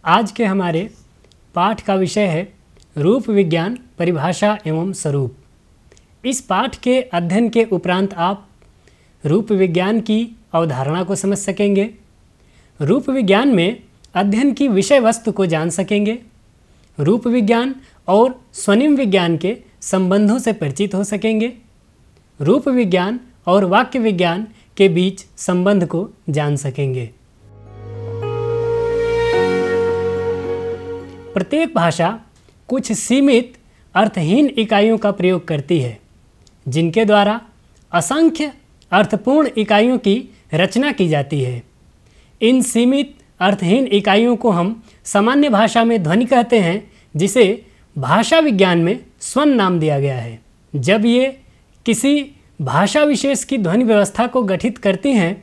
आज के हमारे पाठ का विषय है रूप विज्ञान, परिभाषा एवं स्वरूप। इस पाठ के अध्ययन के उपरांत आप रूप विज्ञान की अवधारणा को समझ सकेंगे, रूप विज्ञान में अध्ययन की विषय वस्तु को जान सकेंगे, रूप विज्ञान और स्वनिम विज्ञान के संबंधों से परिचित हो सकेंगे, रूप विज्ञान और वाक्य विज्ञान के बीच संबंध को जान सकेंगे। प्रत्येक भाषा कुछ सीमित अर्थहीन इकाइयों का प्रयोग करती है, जिनके द्वारा असंख्य अर्थपूर्ण इकाइयों की रचना की जाती है। इन सीमित अर्थहीन इकाइयों को हम सामान्य भाषा में ध्वनि कहते हैं, जिसे भाषा विज्ञान में स्वन नाम दिया गया है। जब ये किसी भाषा विशेष की ध्वनि व्यवस्था को गठित करती हैं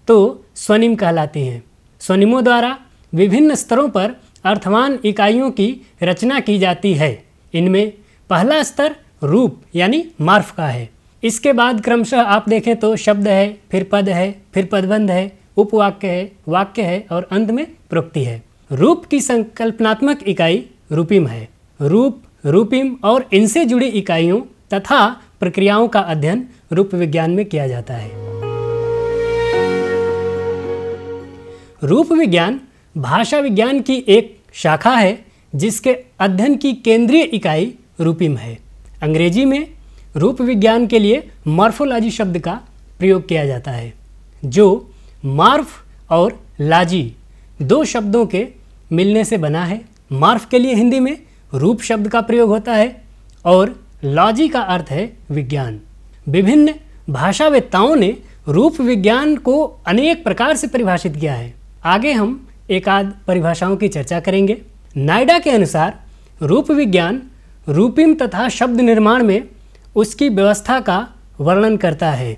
तो स्वनिम कहलाती हैं। स्वनिमों द्वारा विभिन्न स्तरों पर अर्थवान इकाइयों की रचना की जाती है। इनमें पहला स्तर रूप यानी मार्फ का है। इसके बाद क्रमशः आप देखें तो शब्द है, फिर पद है, फिर पदबंध है, उपवाक्य है, वाक्य है और अंत में प्रोक्ति है। रूप की संकल्पनात्मक इकाई रूपिम है। रूप, रूपिम और इनसे जुड़ी इकाइयों तथा प्रक्रियाओं का अध्ययन रूप विज्ञान में किया जाता है। रूप विज्ञान भाषा विज्ञान की एक शाखा है, जिसके अध्ययन की केंद्रीय इकाई रूपिम है। अंग्रेजी में रूप विज्ञान के लिए मॉर्फोलॉजी शब्द का प्रयोग किया जाता है, जो मार्फ और लॉजी दो शब्दों के मिलने से बना है। मार्फ के लिए हिंदी में रूप शब्द का प्रयोग होता है और लॉजी का अर्थ है विज्ञान। विभिन्न भाषावेत्ताओं ने रूप विज्ञान को अनेक प्रकार से परिभाषित किया है। आगे हम एकाध परिभाषाओं की चर्चा करेंगे। नायडा के अनुसार रूप विज्ञान रूपिम तथा शब्द निर्माण में उसकी व्यवस्था का वर्णन करता है।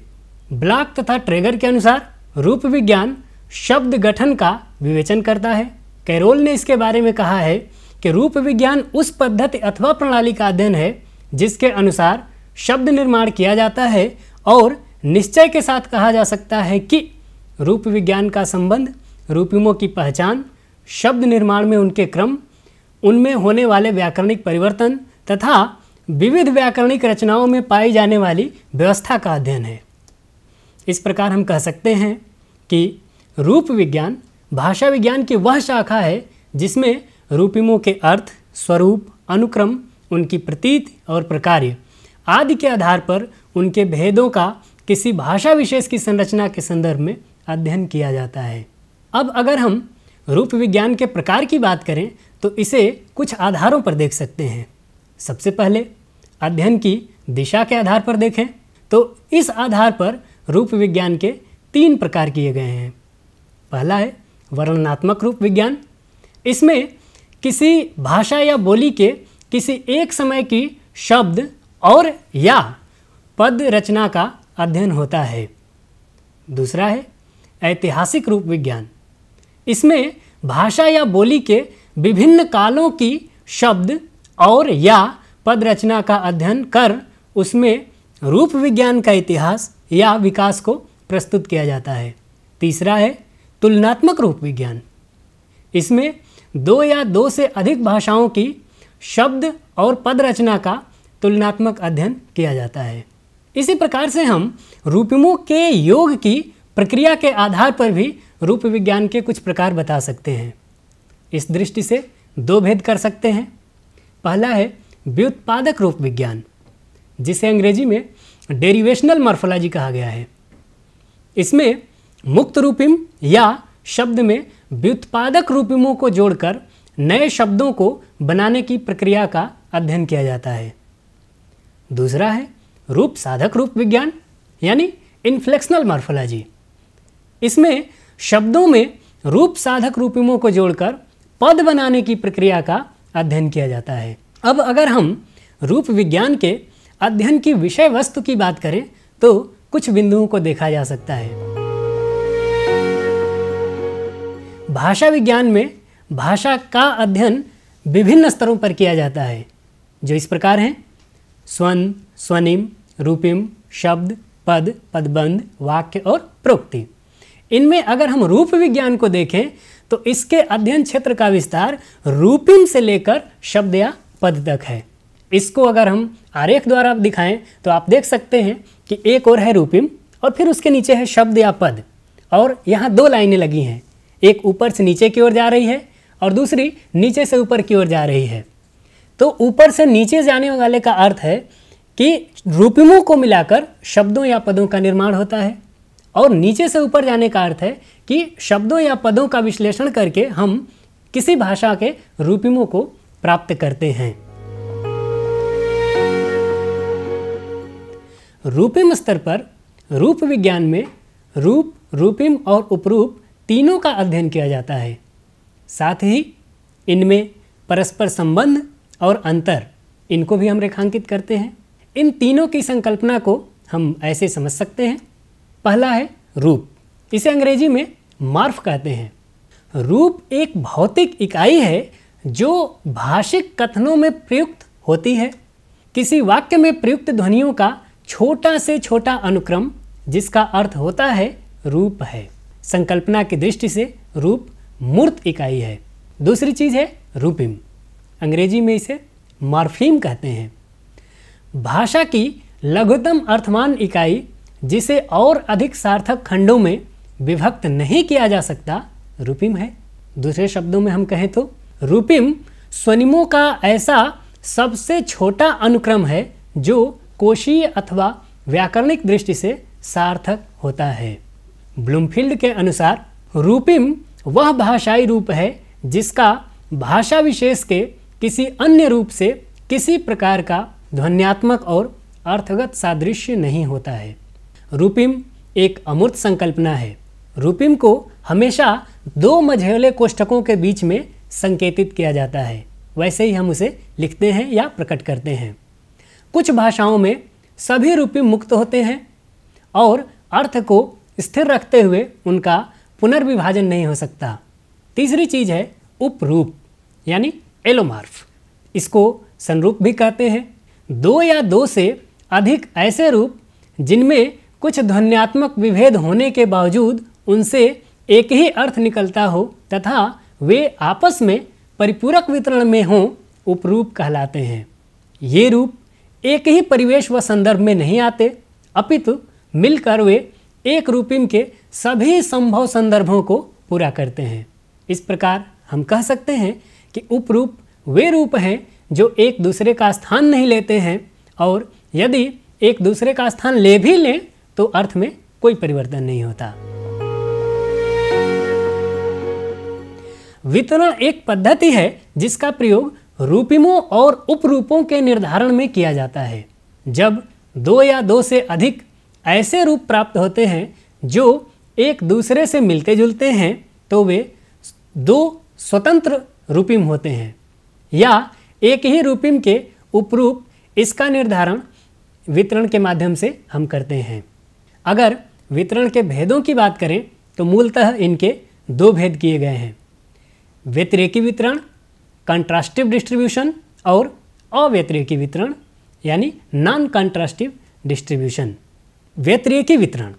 ब्लॉक तथा ट्रेगर के अनुसार रूप विज्ञान शब्द गठन का विवेचन करता है। कैरोल ने इसके बारे में कहा है कि रूप विज्ञान उस पद्धति अथवा प्रणाली का अध्ययन है जिसके अनुसार शब्द निर्माण किया जाता है, और निश्चय के साथ कहा जा सकता है कि रूप विज्ञान का संबंध रूपिमों की पहचान, शब्द निर्माण में उनके क्रम, उनमें होने वाले व्याकरणिक परिवर्तन तथा विविध व्याकरणिक रचनाओं में पाई जाने वाली व्यवस्था का अध्ययन है। इस प्रकार हम कह सकते हैं कि रूप विज्ञान भाषा विज्ञान की वह शाखा है जिसमें रूपिमों के अर्थ, स्वरूप, अनुक्रम, उनकी प्रतीति और प्रकार्य आदि के आधार पर उनके भेदों का किसी भाषा विशेष की संरचना के संदर्भ में अध्ययन किया जाता है। अब अगर हम रूप विज्ञान के प्रकार की बात करें तो इसे कुछ आधारों पर देख सकते हैं। सबसे पहले अध्ययन की दिशा के आधार पर देखें तो इस आधार पर रूप विज्ञान के 3 प्रकार किए गए हैं। पहला है वर्णनात्मक रूप विज्ञान। इसमें किसी भाषा या बोली के किसी एक समय की शब्द और या पद रचना का अध्ययन होता है। दूसरा है ऐतिहासिक रूप विज्ञान। इसमें भाषा या बोली के विभिन्न कालों की शब्द और या पद रचना का अध्ययन कर उसमें रूप विज्ञान का इतिहास या विकास को प्रस्तुत किया जाता है। तीसरा है तुलनात्मक रूप विज्ञान। इसमें 2 या 2 से अधिक भाषाओं की शब्द और पद रचना का तुलनात्मक अध्ययन किया जाता है। इसी प्रकार से हम रूपिमों के योग की प्रक्रिया के आधार पर भी रूप विज्ञान के कुछ प्रकार बता सकते हैं। इस दृष्टि से 2 भेद कर सकते हैं। पहला है व्युत्पादक रूप विज्ञान, जिसे अंग्रेजी में डेरिवेशनल मॉर्फोलॉजी कहा गया है। इसमें मुक्त रूपिम या शब्द में व्युत्पादक रूपिमों को जोड़कर नए शब्दों को बनाने की प्रक्रिया का अध्ययन किया जाता है। दूसरा है रूप साधक रूप विज्ञान यानी इन्फ्लेक्शनल मॉर्फोलॉजी। इसमें शब्दों में रूप साधक रूपिमों को जोड़कर पद बनाने की प्रक्रिया का अध्ययन किया जाता है। अब अगर हम रूप विज्ञान के अध्ययन की विषय वस्तु की बात करें तो कुछ बिंदुओं को देखा जा सकता है। भाषा विज्ञान में भाषा का अध्ययन विभिन्न स्तरों पर किया जाता है, जो इस प्रकार हैं: स्वन, स्वनिम, रूपिम, शब्द, पद, पदबंध, वाक्य और प्रोक्ति। इनमें अगर हम रूप विज्ञान को देखें तो इसके अध्ययन क्षेत्र का विस्तार रूपिम से लेकर शब्द या पद तक है। इसको अगर हम आरेख द्वारा दिखाएं तो आप देख सकते हैं कि एक और है रूपिम और फिर उसके नीचे है शब्द या पद, और यहाँ दो लाइनें लगी हैं, एक ऊपर से नीचे की ओर जा रही है और दूसरी नीचे से ऊपर की ओर जा रही है। तो ऊपर से नीचे जाने वाले का अर्थ है कि रूपिमों को मिलाकर शब्दों या पदों का निर्माण होता है, और नीचे से ऊपर जाने का अर्थ है कि शब्दों या पदों का विश्लेषण करके हम किसी भाषा के रूपिमों को प्राप्त करते हैं। रूपिम स्तर पर रूप विज्ञान में रूप, रूपिम और उपरूप तीनों का अध्ययन किया जाता है। साथ ही इनमें परस्पर संबंध और अंतर, इनको भी हम रेखांकित करते हैं। इन तीनों की संकल्पना को हम ऐसे समझ सकते हैं। पहला है रूप, इसे अंग्रेजी में मॉर्फ कहते हैं। रूप एक भौतिक इकाई है जो भाषिक कथनों में प्रयुक्त होती है। किसी वाक्य में प्रयुक्त ध्वनियों का छोटा से छोटा अनुक्रम जिसका अर्थ होता है रूप है। संकल्पना की दृष्टि से रूप मूर्त इकाई है। दूसरी चीज़ है रूपिम, अंग्रेजी में इसे मॉर्फीम कहते हैं। भाषा की लघुतम अर्थमान इकाई जिसे और अधिक सार्थक खंडों में विभक्त नहीं किया जा सकता रूपिम है। दूसरे शब्दों में हम कहें तो रूपिम स्वनिमों का ऐसा सबसे छोटा अनुक्रम है जो कोशीय अथवा व्याकरणिक दृष्टि से सार्थक होता है। ब्लूमफील्ड के अनुसार रूपिम वह भाषाई रूप है जिसका भाषा विशेष के किसी अन्य रूप से किसी प्रकार का ध्वन्यात्मक और अर्थगत सादृश्य नहीं होता है। रूपिम एक अमूर्त संकल्पना है। रूपिम को हमेशा दो मझौले कोष्ठकों के बीच में संकेतित किया जाता है, वैसे ही हम उसे लिखते हैं या प्रकट करते हैं। कुछ भाषाओं में सभी रूपिम मुक्त होते हैं और अर्थ को स्थिर रखते हुए उनका पुनर्विभाजन नहीं हो सकता। तीसरी चीज़ है उपरूप यानी एलोमार्फ, इसको संरूप भी कहते हैं। दो या दो से अधिक ऐसे रूप जिनमें कुछ ध्वन्यात्मक विभेद होने के बावजूद उनसे एक ही अर्थ निकलता हो तथा वे आपस में परिपूरक वितरण में हों, उपरूप कहलाते हैं। ये रूप एक ही परिवेश व संदर्भ में नहीं आते, अपितु मिलकर वे एक रूपिम के सभी संभव संदर्भों को पूरा करते हैं। इस प्रकार हम कह सकते हैं कि उपरूप वे रूप हैं जो एक दूसरे का स्थान नहीं लेते हैं, और यदि एक दूसरे का स्थान ले भी लें तो अर्थ में कोई परिवर्तन नहीं होता। वितरण एक पद्धति है जिसका प्रयोग रूपिमों और उपरूपों के निर्धारण में किया जाता है। जब दो या दो से अधिक ऐसे रूप प्राप्त होते हैं जो एक दूसरे से मिलते जुलते हैं तो वे दो स्वतंत्र रूपिम होते हैं, या एक ही रूपिम के उपरूप, इसका निर्धारण वितरण के माध्यम से हम करते हैं। अगर वितरण के भेदों की बात करें तो मूलतः इनके दो भेद किए गए हैं, व्यतिरेकी वितरण कंट्रास्टिव डिस्ट्रीब्यूशन और अव्यतिरेकी वितरण यानी नॉन कंट्रास्टिव डिस्ट्रीब्यूशन। व्यतिरेकी वितरण,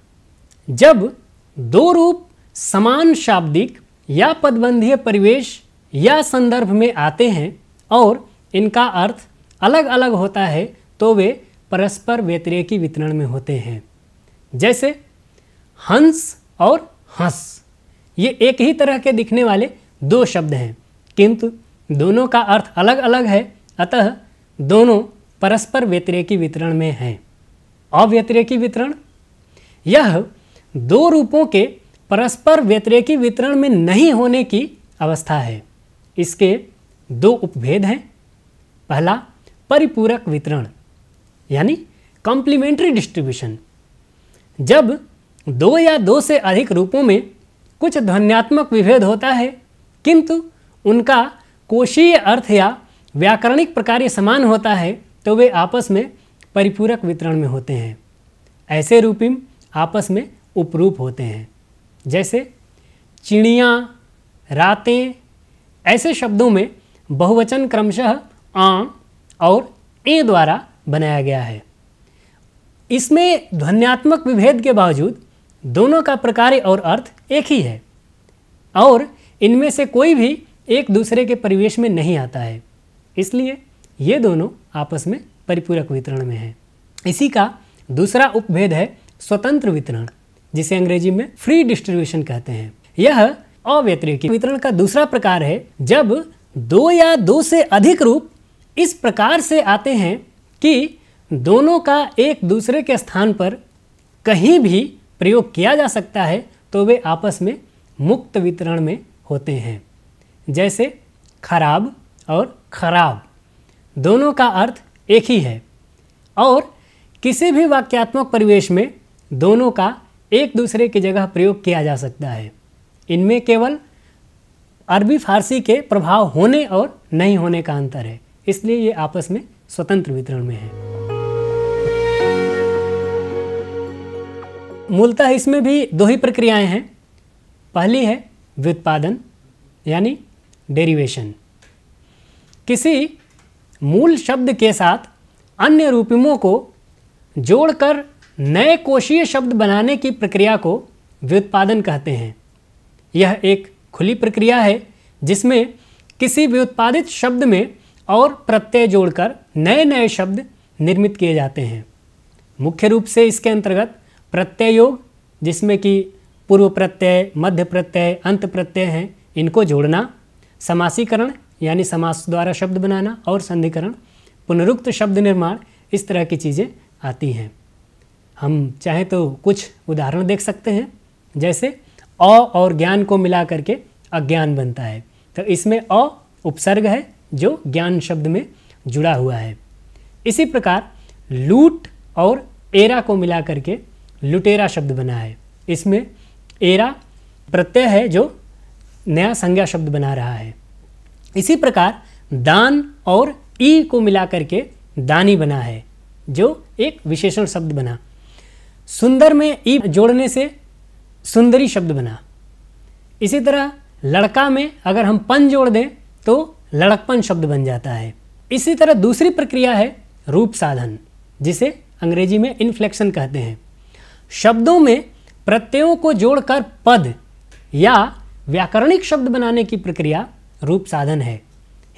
जब दो रूप समान शाब्दिक या पदबंधीय परिवेश या संदर्भ में आते हैं और इनका अर्थ अलग अलग होता है तो वे परस्पर व्यतिरेकी वितरण में होते हैं। जैसे हंस और हंस, ये एक ही तरह के दिखने वाले दो शब्द हैं किंतु दोनों का अर्थ अलग अलग है, अतः दोनों परस्पर व्यतिरेकी वितरण में हैं। अव्यतिरेकी वितरण, यह दो रूपों के परस्पर व्यतिरेकी वितरण में नहीं होने की अवस्था है। इसके दो उपभेद हैं। पहला परिपूरक वितरण यानी कॉम्प्लीमेंट्री डिस्ट्रीब्यूशन, जब दो या दो से अधिक रूपों में कुछ ध्वन्यात्मक विभेद होता है किंतु उनका कोशीय अर्थ या व्याकरणिक प्रकार समान होता है तो वे आपस में परिपूरक वितरण में होते हैं। ऐसे रूपिम आपस में उपरूप होते हैं। जैसे चिड़ियाँ, रातें, ऐसे शब्दों में बहुवचन क्रमशः आ और ए द्वारा बनाया गया है। इसमें ध्वन्यात्मक विभेद के बावजूद दोनों का प्रकार और अर्थ एक ही है और इनमें से कोई भी एक दूसरे के परिवेश में नहीं आता है, इसलिए ये दोनों आपस में परिपूरक वितरण में हैं। इसी का दूसरा उपभेद है स्वतंत्र वितरण, जिसे अंग्रेजी में फ्री डिस्ट्रीब्यूशन कहते हैं। यह अव्यतिरेकी वितरण का दूसरा प्रकार है जब दो या दो से अधिक रूप इस प्रकार से आते हैं कि दोनों का एक दूसरे के स्थान पर कहीं भी प्रयोग किया जा सकता है, तो वे आपस में मुक्त वितरण में होते हैं। जैसे खराब और खराब, दोनों का अर्थ एक ही है और किसी भी वाक्यात्मक परिवेश में दोनों का एक दूसरे की जगह प्रयोग किया जा सकता है। इनमें केवल अरबी फारसी के प्रभाव होने और नहीं होने का अंतर है, इसलिए ये आपस में स्वतंत्र वितरण में है। मूलतः इसमें भी दो ही प्रक्रियाएं हैं। पहली है व्युत्पादन यानी डेरिवेशन। किसी मूल शब्द के साथ अन्य रूपमों को जोड़कर नए कोशीय शब्द बनाने की प्रक्रिया को व्युत्पादन कहते हैं। यह एक खुली प्रक्रिया है जिसमें किसी व्युत्पादित शब्द में और प्रत्यय जोड़कर नए नए शब्द निर्मित किए जाते हैं। मुख्य रूप से इसके अंतर्गत प्रत्यय योग, जिसमें कि पूर्व प्रत्यय, मध्य प्रत्यय, अंत प्रत्यय हैं, इनको जोड़ना, समासीकरण यानी समास द्वारा शब्द बनाना और संधिकरण, पुनरुक्त शब्द निर्माण, इस तरह की चीज़ें आती हैं। हम चाहें तो कुछ उदाहरण देख सकते हैं। जैसे अ और ज्ञान को मिला करके अज्ञान बनता है, तो इसमें अ उपसर्ग है जो ज्ञान शब्द में जुड़ा हुआ है। इसी प्रकार लूट और एरा को मिला करके लुटेरा शब्द बना है, इसमें एरा प्रत्यय है जो नया संज्ञा शब्द बना रहा है। इसी प्रकार दान और ई को मिला करके दानी बना है जो एक विशेषण शब्द बना। सुंदर में ई जोड़ने से सुंदरी शब्द बना। इसी तरह लड़का में अगर हम पन जोड़ दें तो लड़कपन शब्द बन जाता है। इसी तरह दूसरी प्रक्रिया है रूप साधन, जिसे अंग्रेजी में इन्फ्लेक्शन कहते हैं। शब्दों में प्रत्ययों को जोड़कर पद या व्याकरणिक शब्द बनाने की प्रक्रिया रूप साधन है।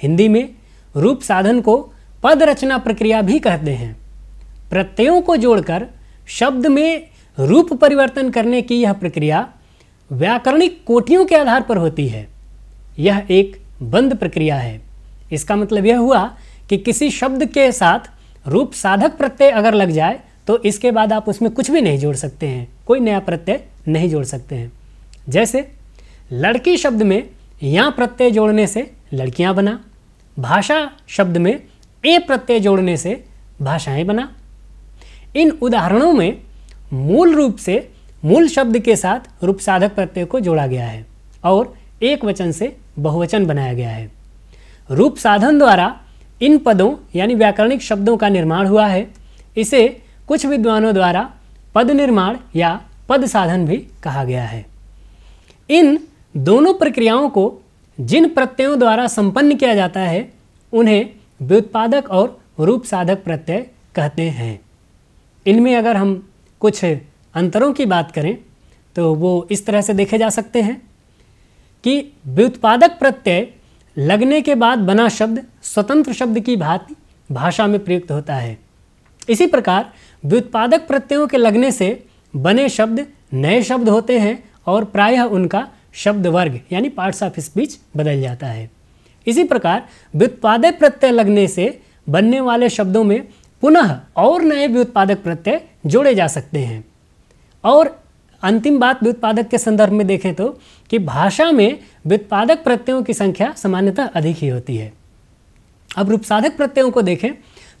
हिंदी में रूप साधन को पद रचना प्रक्रिया भी कहते हैं। प्रत्ययों को जोड़कर शब्द में रूप परिवर्तन करने की यह प्रक्रिया व्याकरणिक कोटियों के आधार पर होती है। यह एक बंद प्रक्रिया है। इसका मतलब यह हुआ कि किसी शब्द के साथ रूप साधक प्रत्यय अगर लग जाए तो इसके बाद आप उसमें कुछ भी नहीं जोड़ सकते हैं, कोई नया प्रत्यय नहीं जोड़ सकते हैं। जैसे लड़की शब्द में या प्रत्यय जोड़ने से लड़कियां बना, भाषा शब्द में ए प्रत्यय जोड़ने से भाषाएं बना। इन उदाहरणों में मूल रूप से मूल शब्द के साथ रूप साधक प्रत्यय को जोड़ा गया है और एक वचन से बहुवचन बनाया गया है। रूप साधन द्वारा इन पदों यानी व्याकरणिक शब्दों का निर्माण हुआ है। इसे कुछ विद्वानों द्वारा पद निर्माण या पद साधन भी कहा गया है। इन दोनों प्रक्रियाओं को जिन प्रत्ययों द्वारा संपन्न किया जाता है उन्हें व्युत्पादक और रूप साधक प्रत्यय कहते हैं। इनमें अगर हम कुछ अंतरों की बात करें तो वो इस तरह से देखे जा सकते हैं कि व्युत्पादक प्रत्यय लगने के बाद बना शब्द स्वतंत्र शब्द की भांति भाषा में प्रयुक्त होता है। इसी प्रकार व्युत्पादक प्रत्ययों के लगने से बने शब्द नए शब्द होते हैं और प्रायः उनका शब्द वर्ग यानी पार्ट्स ऑफ स्पीच बदल जाता है। इसी प्रकार व्युत्पादक प्रत्यय लगने से बनने वाले शब्दों में पुनः और नए व्युत्पादक प्रत्यय जोड़े जा सकते हैं। और अंतिम बात व्युत्पादक के संदर्भ में देखें तो कि भाषा में व्युत्पादक प्रत्ययों की संख्या सामान्यतः अधिक ही होती है। अब रूपसाधक प्रत्ययों को देखें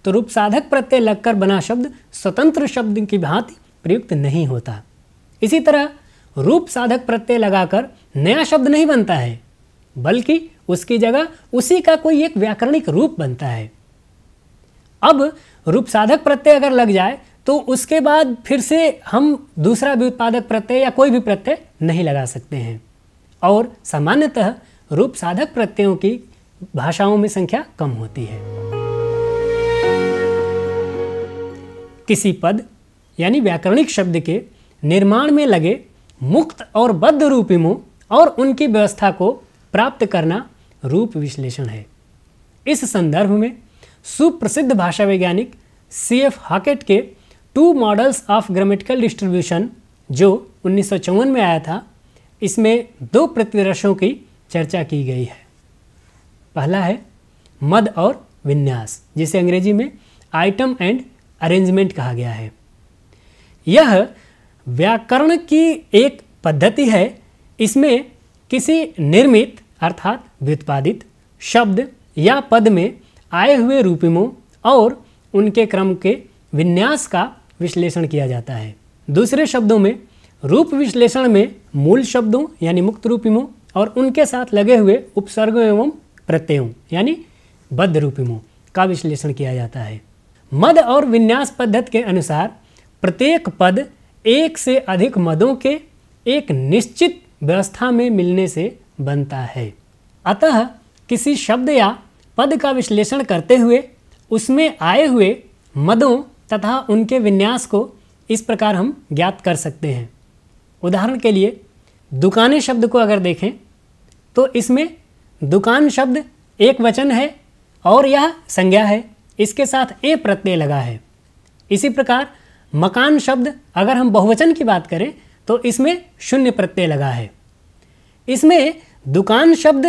तो रूपसाधक प्रत्यय लगकर बना शब्द स्वतंत्र शब्द की भांति प्रयुक्त नहीं होता। इसी तरह रूप साधक प्रत्यय लगाकर नया शब्द नहीं बनता है, बल्कि उसकी जगह उसी का कोई एक व्याकरणिक रूप बनता है। अब रूप साधक प्रत्यय अगर लग जाए तो उसके बाद फिर से हम दूसरा व्युत्पादक प्रत्यय या कोई भी प्रत्यय नहीं लगा सकते हैं और सामान्यतः रूप साधक प्रत्ययों की भाषाओं में संख्या कम होती है। किसी पद यानी व्याकरणिक शब्द के निर्माण में लगे मुक्त और बद्ध रूपिमों और उनकी व्यवस्था को प्राप्त करना रूप विश्लेषण है। इस संदर्भ में सुप्रसिद्ध भाषा वैज्ञानिक C.F. हाकेट के 2 मॉडल्स ऑफ ग्रामेटिकल डिस्ट्रीब्यूशन जो 1954 में आया था, इसमें 2 प्रतिरसों की चर्चा की गई है। पहला है मद और विन्यास, जिसे अंग्रेजी में आइटम एंड अरेंजमेंट कहा गया है। यह व्याकरण की एक पद्धति है। इसमें किसी निर्मित अर्थात व्युत्पादित शब्द या पद में आए हुए रूपिमों और उनके क्रम के विन्यास का विश्लेषण किया जाता है। दूसरे शब्दों में रूप विश्लेषण में मूल शब्दों यानी मुक्त रूपिमों और उनके साथ लगे हुए उपसर्गों एवं प्रत्ययों यानी बद्ध रूपिमों का विश्लेषण किया जाता है। मद और विन्यास पद्धति के अनुसार प्रत्येक पद एक से अधिक मदों के एक निश्चित व्यवस्था में मिलने से बनता है। अतः किसी शब्द या पद का विश्लेषण करते हुए उसमें आए हुए मदों तथा उनके विन्यास को इस प्रकार हम ज्ञात कर सकते हैं। उदाहरण के लिए दुकानें शब्द को अगर देखें तो इसमें दुकान शब्द एक वचन है और यह संज्ञा है, इसके साथ ए प्रत्यय लगा है। इसी प्रकार मकान शब्द अगर हम बहुवचन की बात करें तो इसमें शून्य प्रत्यय लगा है। इसमें दुकान शब्द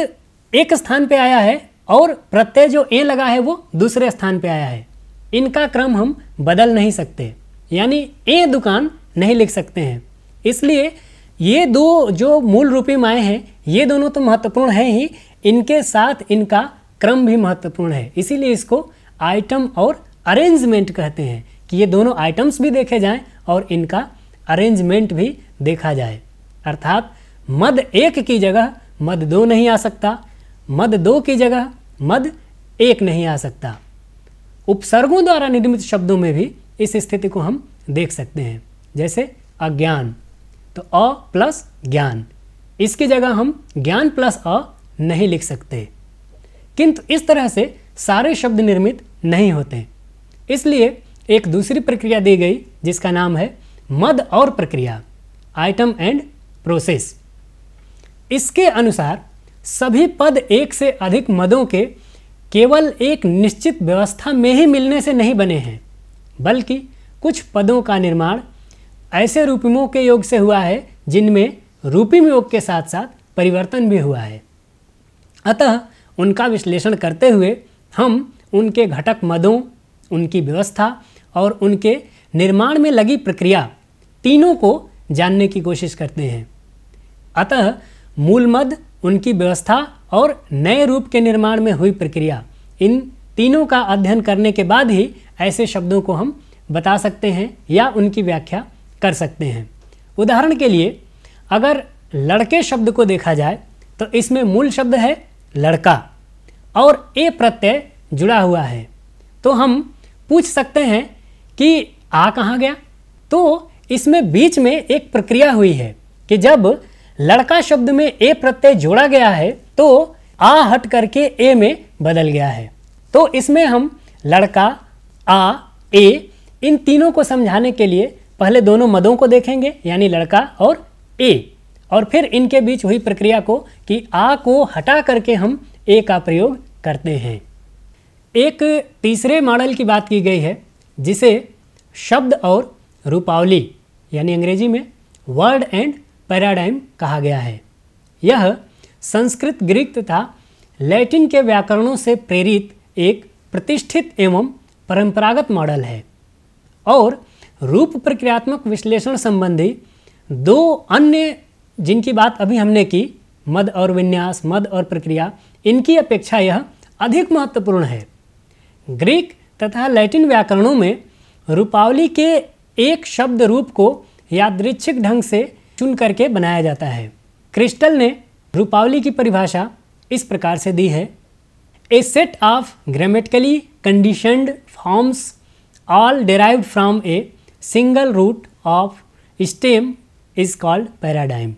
एक स्थान पे आया है और प्रत्यय जो ए लगा है वो दूसरे स्थान पे आया है। इनका क्रम हम बदल नहीं सकते, यानी ए दुकान नहीं लिख सकते हैं। इसलिए ये 2 जो मूल रूपिमाएँ हैं ये दोनों तो महत्वपूर्ण है ही, इनके साथ इनका क्रम भी महत्वपूर्ण है। इसीलिए इसको आइटम और अरेंजमेंट कहते हैं कि ये दोनों आइटम्स भी देखे जाएं और इनका अरेंजमेंट भी देखा जाए। अर्थात मद 1 की जगह मद 2 नहीं आ सकता, मद 2 की जगह मद 1 नहीं आ सकता। उपसर्गों द्वारा निर्मित शब्दों में भी इस स्थिति को हम देख सकते हैं। जैसे अज्ञान, तो अ प्लस ज्ञान, इसकी जगह हम ज्ञान प्लस अ नहीं लिख सकते। किंतु इस तरह से सारे शब्द निर्मित नहीं होते। इसलिए एक दूसरी प्रक्रिया दी गई जिसका नाम है मद और प्रक्रिया, आइटम एंड प्रोसेस। इसके अनुसार सभी पद एक से अधिक मदों के केवल एक निश्चित व्यवस्था में ही मिलने से नहीं बने हैं, बल्कि कुछ पदों का निर्माण ऐसे रूपिमों के योग से हुआ है जिनमें रूपिम योग के साथ साथ परिवर्तन भी हुआ है। अतः उनका विश्लेषण करते हुए हम उनके घटक मदों, उनकी व्यवस्था और उनके निर्माण में लगी प्रक्रिया तीनों को जानने की कोशिश करते हैं। अतः मूल मद, उनकी व्यवस्था और नए रूप के निर्माण में हुई प्रक्रिया, इन तीनों का अध्ययन करने के बाद ही ऐसे शब्दों को हम बता सकते हैं या उनकी व्याख्या कर सकते हैं। उदाहरण के लिए अगर लड़के शब्द को देखा जाए तो इसमें मूल शब्द है लड़का और ए प्रत्यय जुड़ा हुआ है, तो हम पूछ सकते हैं कि आ कहाँ गया। तो इसमें बीच में एक प्रक्रिया हुई है कि जब लड़का शब्द में ए प्रत्यय जोड़ा गया है तो आ हट करके ए में बदल गया है। तो इसमें हम लड़का, आ, ए इन तीनों को समझाने के लिए पहले दोनों मदों को देखेंगे यानी लड़का और ए, और फिर इनके बीच हुई प्रक्रिया को कि आ को हटा करके हम ए का प्रयोग करते हैं। एक तीसरे मॉडल की बात की गई है जिसे शब्द और रूपावली यानी अंग्रेजी में वर्ड एंड पैराडाइम कहा गया है। यह संस्कृत, ग्रीक तथा लैटिन के व्याकरणों से प्रेरित एक प्रतिष्ठित एवं परंपरागत मॉडल है और रूप प्रक्रियात्मक विश्लेषण संबंधी 2 अन्य जिनकी बात अभी हमने की, मद और विन्यास, मद और प्रक्रिया, इनकी अपेक्षा यह अधिक महत्वपूर्ण है। ग्रीक तथा लैटिन व्याकरणों में रूपावली के एक शब्द रूप को यादृच्छिक ढंग से चुन करके बनाया जाता है। क्रिस्टल ने रूपावली की परिभाषा इस प्रकार से दी है: a set of grammatically conditioned forms all derived from a single root of stem is called paradigm.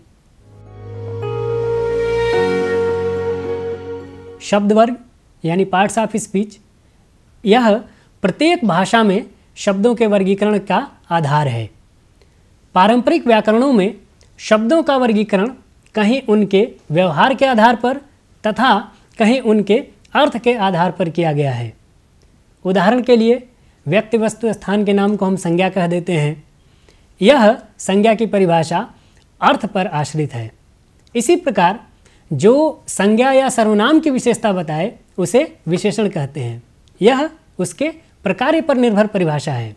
शब्द वर्ग यानी पार्ट्स ऑफ स्पीच, यह प्रत्येक भाषा में शब्दों के वर्गीकरण का आधार है। पारंपरिक व्याकरणों में शब्दों का वर्गीकरण कहीं उनके व्यवहार के आधार पर तथा कहीं उनके अर्थ के आधार पर किया गया है। उदाहरण के लिए व्यक्ति, वस्तु, स्थान के नाम को हम संज्ञा कह देते हैं। यह संज्ञा की परिभाषा अर्थ पर आश्रित है। इसी प्रकार जो संज्ञा या सर्वनाम की विशेषता बताए उसे विशेषण कहते हैं। यह उसके प्रकार पर निर्भर परिभाषा है।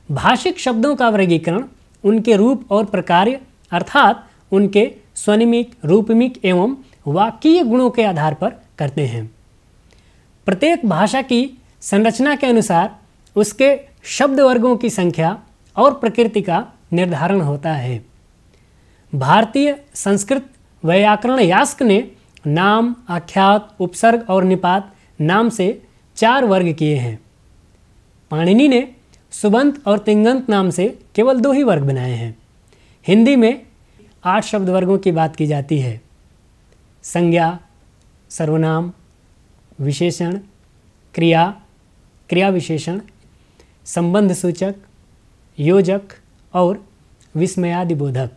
भाषिक शब्दों का वर्गीकरण उनके रूप और प्रकार अर्थात उनके स्वनिमिक, रूपमिक एवं वाक्यीय गुणों के आधार पर करते हैं। प्रत्येक भाषा की संरचना के अनुसार उसके शब्द वर्गों की संख्या और प्रकृति का निर्धारण होता है। भारतीय संस्कृत व्याकरण यास्क ने नाम, आख्यात, उपसर्ग और निपात नाम से 4 वर्ग किए हैं। पाणिनि ने सुबंत और तिङंत नाम से केवल 2 ही वर्ग बनाए हैं। हिंदी में 8 शब्द वर्गों की बात की जाती है। संज्ञा, सर्वनाम, विशेषण, क्रिया, क्रिया विशेषण, संबंध सूचक, योजक और विस्मयादिबोधक।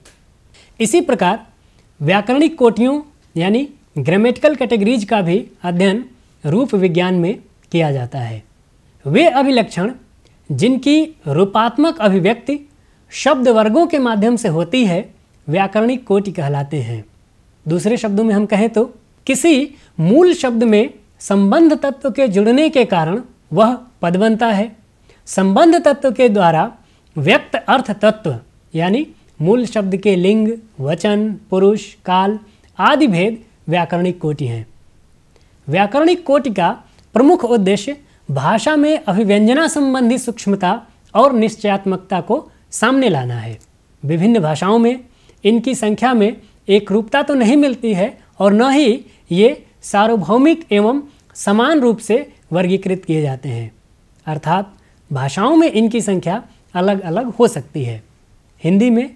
इसी प्रकार व्याकरणिक कोटियों यानी ग्रामेटिकल कैटेगरीज का भी अध्ययन रूप विज्ञान में किया जाता है। वे अभिलक्षण जिनकी रूपात्मक अभिव्यक्ति शब्द वर्गों के माध्यम से होती है व्याकरणिक कोटि कहलाते हैं। दूसरे शब्दों में हम कहें तो किसी मूल शब्द में संबंध तत्व के जुड़ने के कारण वह पद बनता है। संबंध तत्व के द्वारा व्यक्त अर्थ तत्व यानी मूल शब्द के लिंग, वचन, पुरुष, काल आदि भेद व्याकरणिक कोटि हैं। व्याकरणिक कोटि का प्रमुख उद्देश्य भाषा में अभिव्यंजना संबंधी सूक्ष्मता और निश्चयात्मकता को सामने लाना है। विभिन्न भाषाओं में इनकी संख्या में एक रूपता तो नहीं मिलती है और न ही ये सार्वभौमिक एवं समान रूप से वर्गीकृत किए जाते हैं, अर्थात भाषाओं में इनकी संख्या अलग अलग हो सकती है। हिंदी में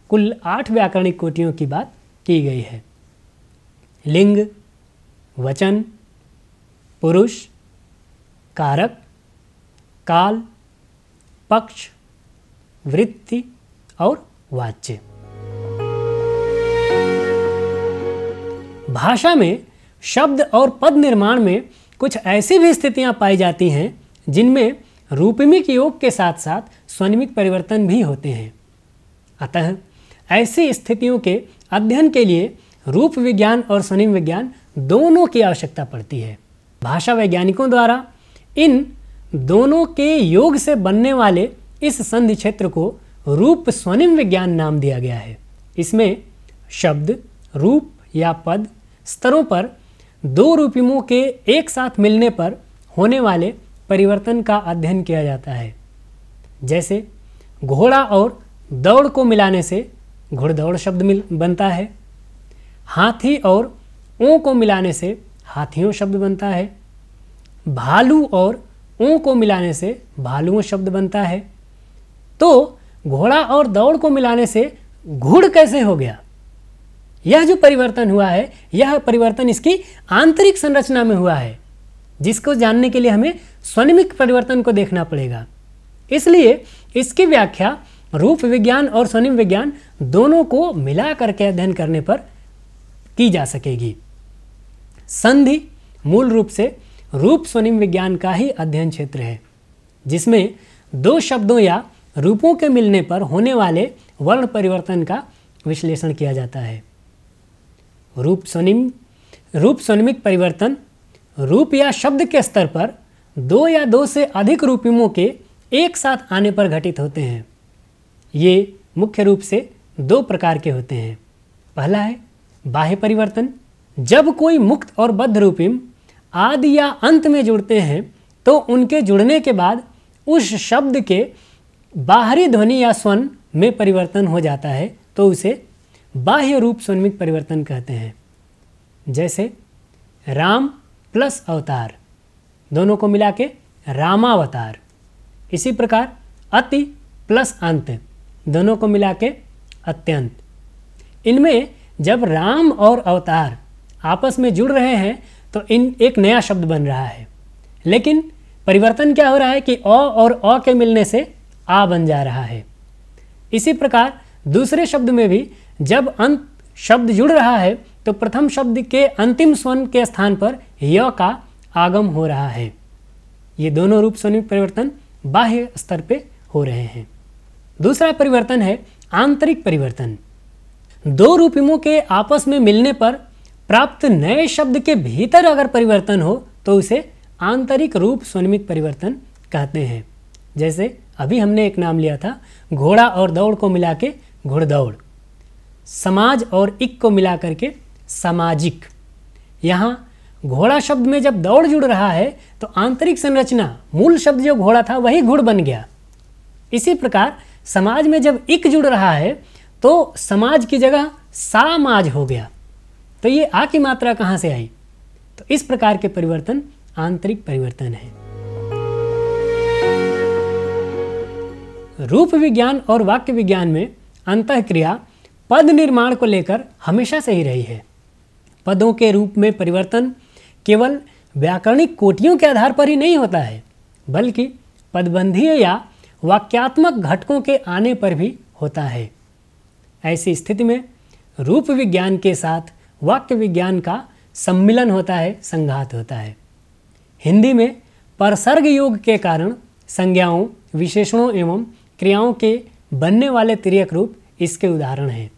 कुल 8 व्याकरणिक कोटियों की बात की गई है। लिंग, वचन, पुरुष, कारक, काल, पक्ष, वृत्ति और वाच्य। भाषा में शब्द और पद निर्माण में कुछ ऐसी भी स्थितियां पाई जाती हैं जिनमें रूपमिक योग के साथ साथ स्वनिमिक परिवर्तन भी होते हैं। अतः ऐसी स्थितियों के अध्ययन के लिए रूप विज्ञान और स्वनिम विज्ञान दोनों की आवश्यकता पड़ती है। भाषा वैज्ञानिकों द्वारा इन दोनों के योग से बनने वाले इस संधि क्षेत्र को रूप स्वनिम विज्ञान नाम दिया गया है। इसमें शब्द, रूप या पद स्तरों पर 2 रूपिमों के एक साथ मिलने पर होने वाले परिवर्तन का अध्ययन किया जाता है। जैसे घोड़ा और दौड़ को मिलाने से घुड़दौड़ शब्द बनता है। हाथी और ऊँ को मिलाने से हाथियों शब्द बनता है। भालू और ऊँ को मिलाने से भालुओं शब्द बनता है। तो घोड़ा और दौड़ को मिलाने से घुड़ कैसे हो गया? यह जो परिवर्तन हुआ है यह परिवर्तन इसकी आंतरिक संरचना में हुआ है, जिसको जानने के लिए हमें स्वनिमिक परिवर्तन को देखना पड़ेगा। इसलिए इसकी व्याख्या रूप विज्ञान और स्वनिम विज्ञान दोनों को मिला करके अध्ययन करने पर की जा सकेगी। संधि मूल रूप से रूप स्वनिम विज्ञान का ही अध्ययन क्षेत्र है, जिसमें 2 शब्दों या रूपों के मिलने पर होने वाले वर्ण परिवर्तन का विश्लेषण किया जाता है। रूप स्वनिमिक परिवर्तन रूप या शब्द के स्तर पर 2 या 2 से अधिक रूपिमों के एक साथ आने पर घटित होते हैं। ये मुख्य रूप से 2 प्रकार के होते हैं। पहला है बाह्य परिवर्तन। जब कोई मुक्त और बद्ध रूपिम आदि या अंत में जुड़ते हैं तो उनके जुड़ने के बाद उस शब्द के बाहरी ध्वनि या स्वन में परिवर्तन हो जाता है तो उसे बाह्य रूप स्वनिमिक परिवर्तन कहते हैं। जैसे राम प्लस अवतार, दोनों को मिला के रामावतार। इसी प्रकार अति प्लस अंत, दोनों को मिला के अत्यंत। इनमें जब राम और अवतार आपस में जुड़ रहे हैं तो एक नया शब्द बन रहा है, लेकिन परिवर्तन क्या हो रहा है कि अ और अ के मिलने से आ बन जा रहा है। इसी प्रकार दूसरे शब्द में भी जब अंत शब्द जुड़ रहा है तो प्रथम शब्द के अंतिम स्वर्ण के स्थान पर य का आगम हो रहा है। ये दोनों रूप स्वनिक परिवर्तन बाह्य स्तर पे हो रहे हैं। दूसरा परिवर्तन है आंतरिक परिवर्तन। दो रूपिमों के आपस में मिलने पर प्राप्त नए शब्द के भीतर अगर परिवर्तन हो तो उसे आंतरिक रूप स्वनिमिक परिवर्तन कहते हैं। जैसे अभी हमने एक नाम लिया था, घोड़ा और दौड़ को मिला के घुड़दौड़, समाज और इक को मिला करके सामाजिक। यहाँ घोड़ा शब्द में जब दौड़ जुड़ रहा है तो आंतरिक संरचना, मूल शब्द जो घोड़ा था वही घुड़ बन गया। इसी प्रकार समाज में जब इक जुड़ रहा है तो समाज की जगह सामाज हो गया। तो ये आ की मात्रा कहाँ से आई? तो इस प्रकार के परिवर्तन आंतरिक परिवर्तन है। रूप विज्ञान और वाक्य विज्ञान में अंतःक्रिया पद निर्माण को लेकर हमेशा से ही रही है। पदों के रूप में परिवर्तन केवल व्याकरणिक कोटियों के आधार पर ही नहीं होता है, बल्कि पदबंधीय या वाक्यात्मक घटकों के आने पर भी होता है। ऐसी स्थिति में रूप विज्ञान के साथ वाक्य विज्ञान का सम्मिलन होता है, संघात होता है। हिंदी में परसर्ग योग के कारण संज्ञाओं, विशेषणों एवं क्रियाओं के बनने वाले तिर्यक रूप इसके उदाहरण हैं।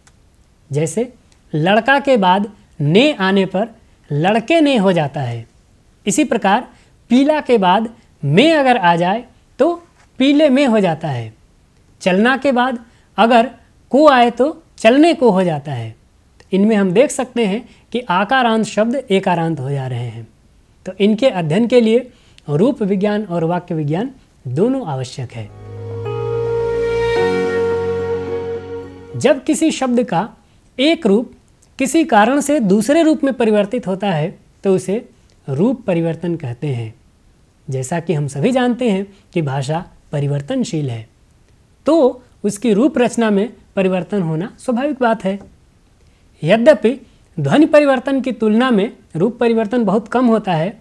जैसे लड़का के बाद ने आने पर लड़के ने हो जाता है। इसी प्रकार पीला के बाद में अगर आ जाए तो पीले में हो जाता है। चलना के बाद अगर को आए तो चलने को हो जाता है। तो इनमें हम देख सकते हैं कि आकारांत शब्द एकारांत हो जा रहे हैं। तो इनके अध्ययन के लिए रूप विज्ञान और वाक्य विज्ञान दोनों आवश्यक है। जब किसी शब्द का एक रूप किसी कारण से दूसरे रूप में परिवर्तित होता है तो उसे रूप परिवर्तन कहते हैं। जैसा कि हम सभी जानते हैं कि भाषा परिवर्तनशील है, तो उसकी रूप रचना में परिवर्तन होना स्वाभाविक बात है। यद्यपि ध्वनि परिवर्तन की तुलना में रूप परिवर्तन बहुत कम होता है,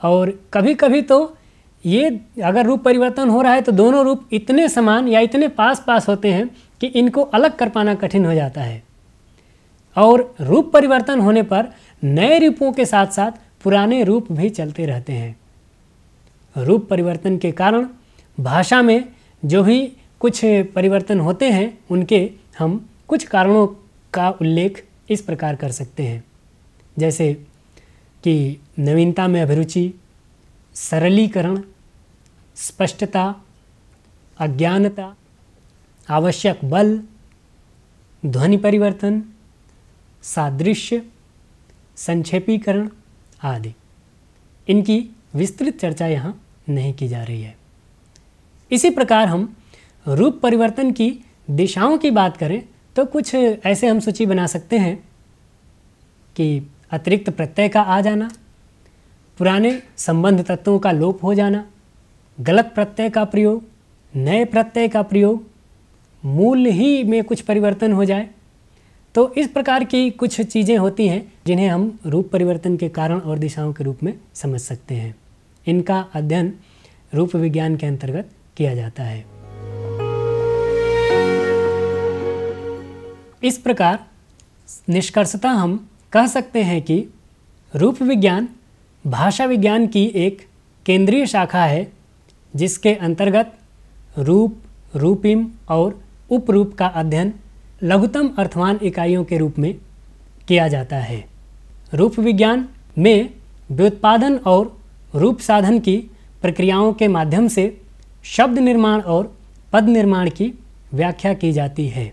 और कभी कभी तो ये अगर रूप परिवर्तन हो रहा है तो दोनों रूप इतने समान या इतने पास पास होते हैं कि इनको अलग कर पाना कठिन हो जाता है। और रूप परिवर्तन होने पर नए रूपों के साथ साथ पुराने रूप भी चलते रहते हैं। रूप परिवर्तन के कारण भाषा में जो भी कुछ परिवर्तन होते हैं उनके हम कुछ कारणों का उल्लेख इस प्रकार कर सकते हैं, जैसे कि नवीनता में अभिरुचि, सरलीकरण, स्पष्टता, अज्ञानता, आवश्यक बल, ध्वनि परिवर्तन, सादृश्य, संक्षेपीकरण आदि। इनकी विस्तृत चर्चा यहाँ नहीं की जा रही है। इसी प्रकार हम रूप परिवर्तन की दिशाओं की बात करें तो कुछ ऐसे हम सूची बना सकते हैं कि अतिरिक्त प्रत्यय का आ जाना, पुराने संबंध तत्वों का लोप हो जाना, गलत प्रत्यय का प्रयोग, नए प्रत्यय का प्रयोग, मूल ही में कुछ परिवर्तन हो जाए। तो इस प्रकार की कुछ चीज़ें होती हैं जिन्हें हम रूप परिवर्तन के कारण और दिशाओं के रूप में समझ सकते हैं। इनका अध्ययन रूप विज्ञान के अंतर्गत किया जाता है। इस प्रकार निष्कर्षतः हम कह सकते हैं कि रूप विज्ञान भाषा विज्ञान की एक केंद्रीय शाखा है, जिसके अंतर्गत रूप, रूपिम और उपरूप का अध्ययन लघुतम अर्थवान इकाइयों के रूप में किया जाता है। रूप विज्ञान में व्युत्पादन और रूप साधन की प्रक्रियाओं के माध्यम से शब्द निर्माण और पद निर्माण की व्याख्या की जाती है।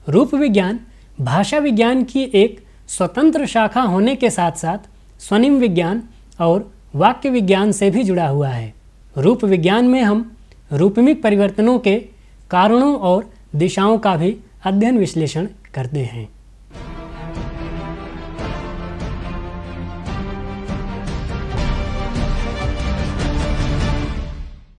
रूप विज्ञान भाषा विज्ञान की एक स्वतंत्र शाखा होने के साथ साथ स्वनिम विज्ञान और वाक्य विज्ञान से भी जुड़ा हुआ है। रूप विज्ञान में हम रूपमिक परिवर्तनों के कारणों और दिशाओं का भी अध्ययन विश्लेषण करते हैं।